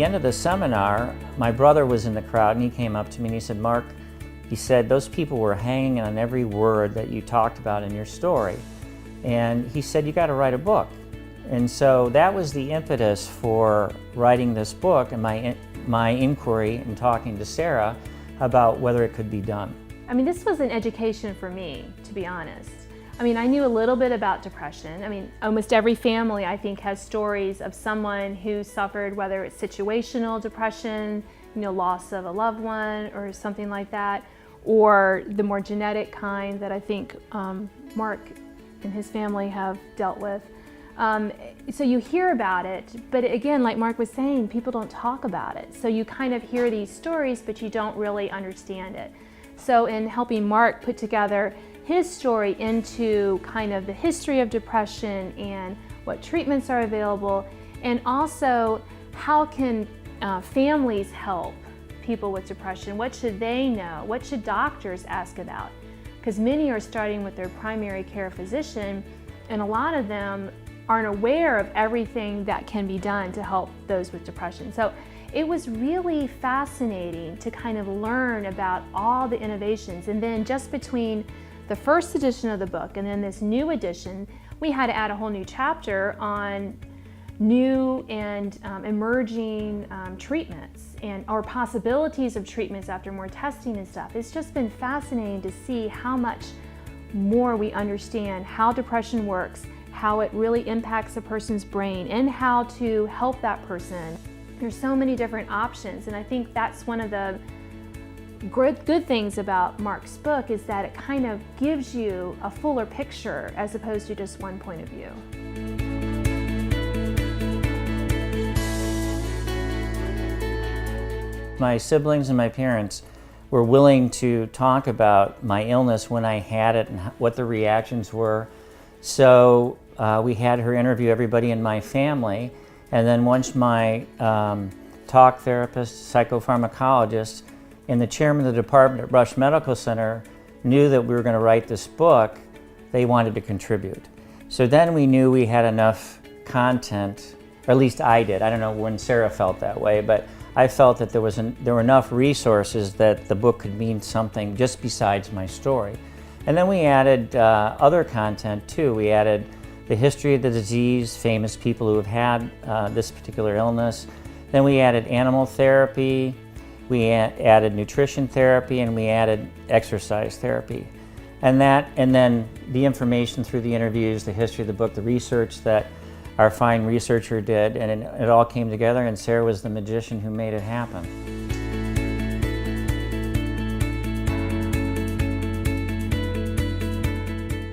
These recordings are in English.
the end of the seminar, my brother was in the crowd and he came up to me and he said, "Mark," he said, "those people were hanging on every word that you talked about in your story." And he said, "You got to write a book." And so that was the impetus for writing this book and my inquiry and talking to Sarah about whether it could be done. I mean, this was an education for me, to be honest. I mean, I knew a little bit about depression. I mean, almost every family, I think, has stories of someone who suffered, whether it's situational depression, loss of a loved one or something like that, or the more genetic kind that I think Mark and his family have dealt with. So you hear about it, but again, like Mark was saying, people don't talk about it. So you kind of hear these stories, but you don't really understand it. So in helping Mark put together his story into kind of the history of depression and what treatments are available, and also how can families help people with depression? What should they know? What should doctors ask about? Because many are starting with their primary care physician, and a lot of them aren't aware of everything that can be done to help those with depression. So it was really fascinating to kind of learn about all the innovations. And then just between the first edition of the book and then this new edition, we had to add a whole new chapter on new and emerging treatments or possibilities of treatments after more testing and stuff. It's just been fascinating to see how much more we understand how depression works, how it really impacts a person's brain, and how to help that person. There's so many different options, and I think that's one of the good things about Mark's book is that it kind of gives you a fuller picture as opposed to just one point of view. My siblings and my parents were willing to talk about my illness when I had it and what the reactions were. So we had her interview everybody in my family, and then once my talk therapist, psychopharmacologist, and the chairman of the department at Rush Medical Center knew that we were going to write this book, they wanted to contribute. So then we knew we had enough content, or at least I did. I don't know when Sarah felt that way, but I felt that there were enough resources that the book could mean something just besides my story. And then we added other content too. We added the history of the disease, famous people who have had this particular illness. Then we added animal therapy, we added nutrition therapy, and we added exercise therapy. And then the information through the interviews, the history of the book, the research that our fine researcher did, and it all came together, and Sarah was the magician who made it happen.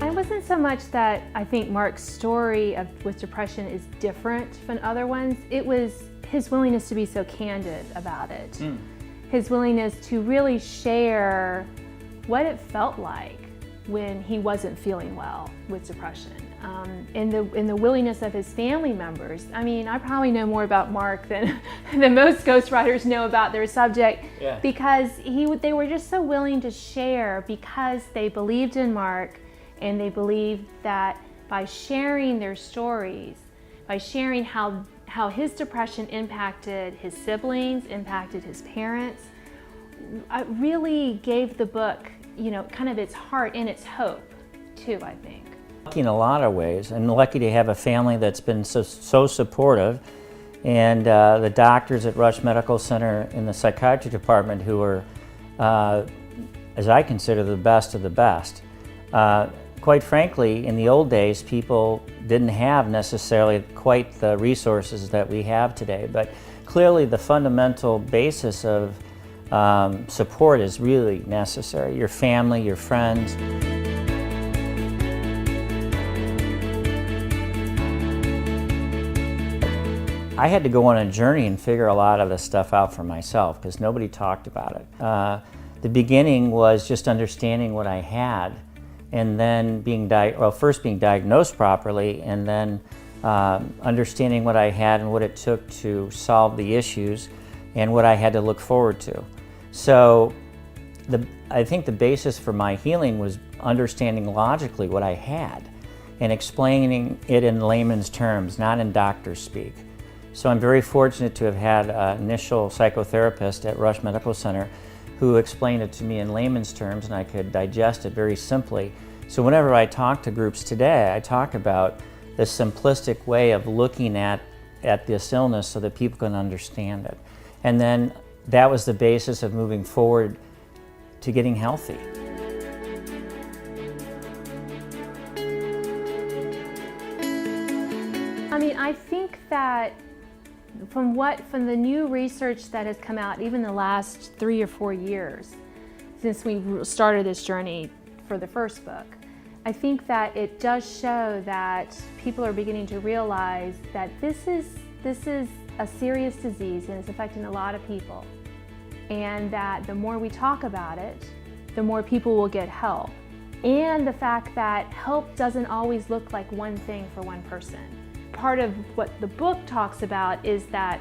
It wasn't so much that I think Mark's story with depression is different from other ones. It was his willingness to be so candid about it. His willingness to really share what it felt like when he wasn't feeling well with depression. And the willingness of his family members. I mean, I probably know more about Mark than most ghostwriters know about their subject, because they were just so willing to share because they believed in Mark, and they believed that by sharing their stories, by sharing how his depression impacted his siblings, impacted his parents, it really gave the book, kind of its heart and its hope too, I think. Lucky in a lot of ways, and lucky to have a family that's been so supportive, and the doctors at Rush Medical Center in the psychiatry department who are, as I consider, the best of the best. Quite frankly, in the old days, people didn't have necessarily quite the resources that we have today, but clearly the fundamental basis of support is really necessary. Your family, your friends. I had to go on a journey and figure a lot of this stuff out for myself because nobody talked about it. The beginning was just understanding what I had, and then first being diagnosed properly, and then understanding what I had and what it took to solve the issues and what I had to look forward to. So I think the basis for my healing was understanding logically what I had and explaining it in layman's terms, not in doctor speak. So I'm very fortunate to have had an initial psychotherapist at Rush Medical Center who explained it to me in layman's terms, and I could digest it very simply. So whenever I talk to groups today, I talk about the simplistic way of looking at this illness so that people can understand it. And then that was the basis of moving forward to getting healthy. I mean, I think that from the new research that has come out, even the last 3 or 4 years since we started this journey for the first book, I think that it does show that people are beginning to realize that this is a serious disease and it's affecting a lot of people. And that the more we talk about it, the more people will get help. And the fact that help doesn't always look like one thing for one person. Part of what the book talks about is that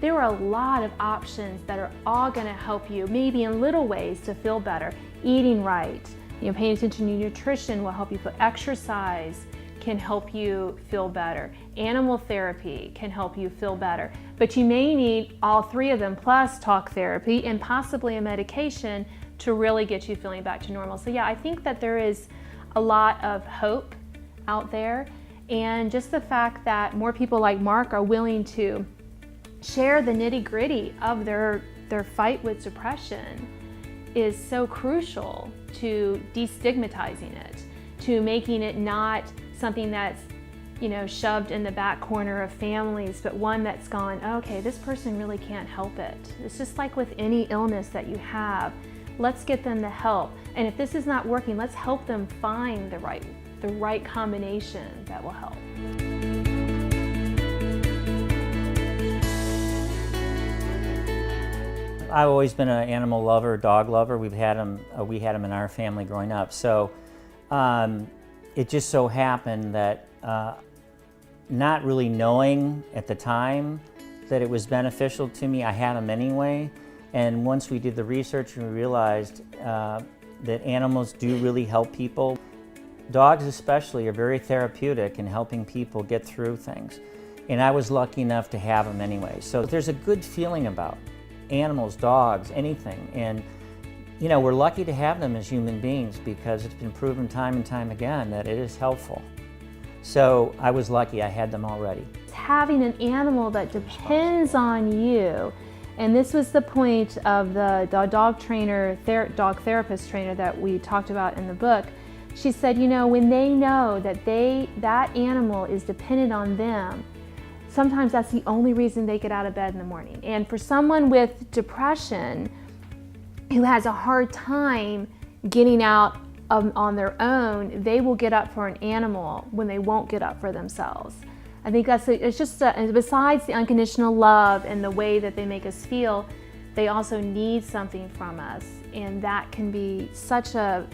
there are a lot of options that are all going to help you, maybe in little ways, to feel better. Eating right, paying attention to your nutrition will help you feel. Exercise can help you feel better. Animal therapy can help you feel better. But you may need all 3 of them plus talk therapy and possibly a medication to really get you feeling back to normal. So yeah, I think that there is a lot of hope out there. And just the fact that more people like Mark are willing to share the nitty-gritty of their fight with depression is so crucial to destigmatizing it, to making it not something that's shoved in the back corner of families, but one that's gone, okay, this person really can't help it. It's just like with any illness that you have. Let's get them the help. And if this is not working, let's help them find the right combination that will help. I've always been an animal lover, dog lover. We had them in our family growing up. So it just so happened that not really knowing at the time that it was beneficial to me, I had them anyway. And once we did the research, we realized that animals do really help people. Dogs especially are very therapeutic in helping people get through things. And I was lucky enough to have them anyway. So there's a good feeling about animals, dogs, anything. And we're lucky to have them as human beings because it's been proven time and time again that it is helpful. So I was lucky I had them already. Having an animal that depends on you, and this was the point of the dog therapist trainer that we talked about in the book. She said, when they know that that animal is dependent on them, sometimes that's the only reason they get out of bed in the morning. And for someone with depression who has a hard time getting out on their own, they will get up for an animal when they won't get up for themselves. I think it's just besides the unconditional love and the way that they make us feel, they also need something from us, and that can be such a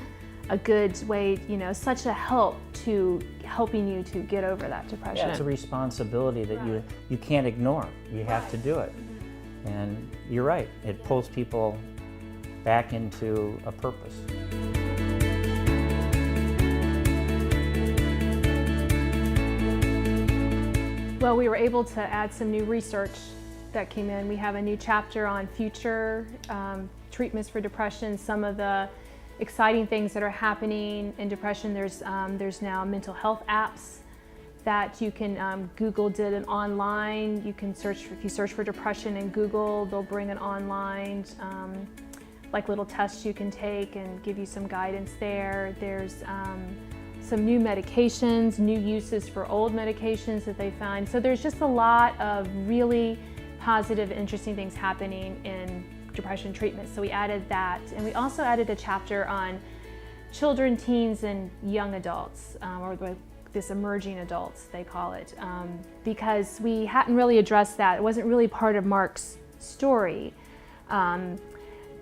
good way, such a help to helping you to get over that depression. Yeah, it's a responsibility that you can't ignore. You have to do it. And you're right, it pulls people back into a purpose. Well, we were able to add some new research that came in. We have a new chapter on future treatments for depression, some of the exciting things that are happening in depression. There's now mental health apps that you can, Google did an online, you can search, if you search for depression in Google, they'll bring an online, like little tests you can take and give you some guidance there. There's some new medications, new uses for old medications that they find. So there's just a lot of really positive, interesting things happening in depression treatment. So we added that. And we also added a chapter on children, teens, and young adults, or this emerging adults, they call it, because we hadn't really addressed that. It wasn't really part of Mark's story.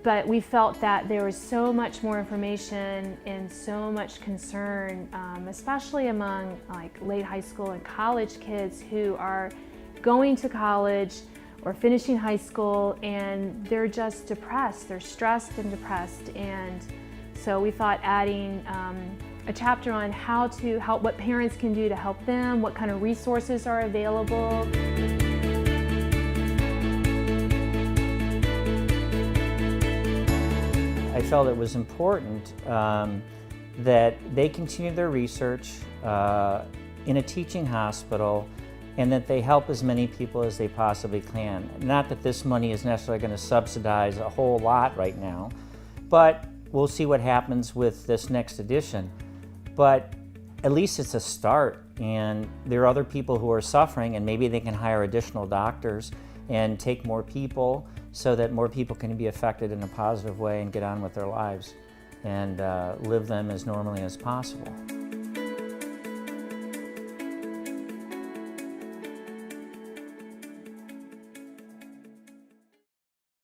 But we felt that there was so much more information and so much concern, especially among like late high school and college kids who are going to college or finishing high school, and they're just depressed. They're stressed and depressed. And so we thought adding a chapter on how to help, what parents can do to help them, what kind of resources are available. I felt it was important that they continue their research in a teaching hospital, and that they help as many people as they possibly can. Not that this money is necessarily going to subsidize a whole lot right now, but we'll see what happens with this next edition. But at least it's a start, and there are other people who are suffering, and maybe they can hire additional doctors and take more people so that more people can be affected in a positive way and get on with their lives and live them as normally as possible.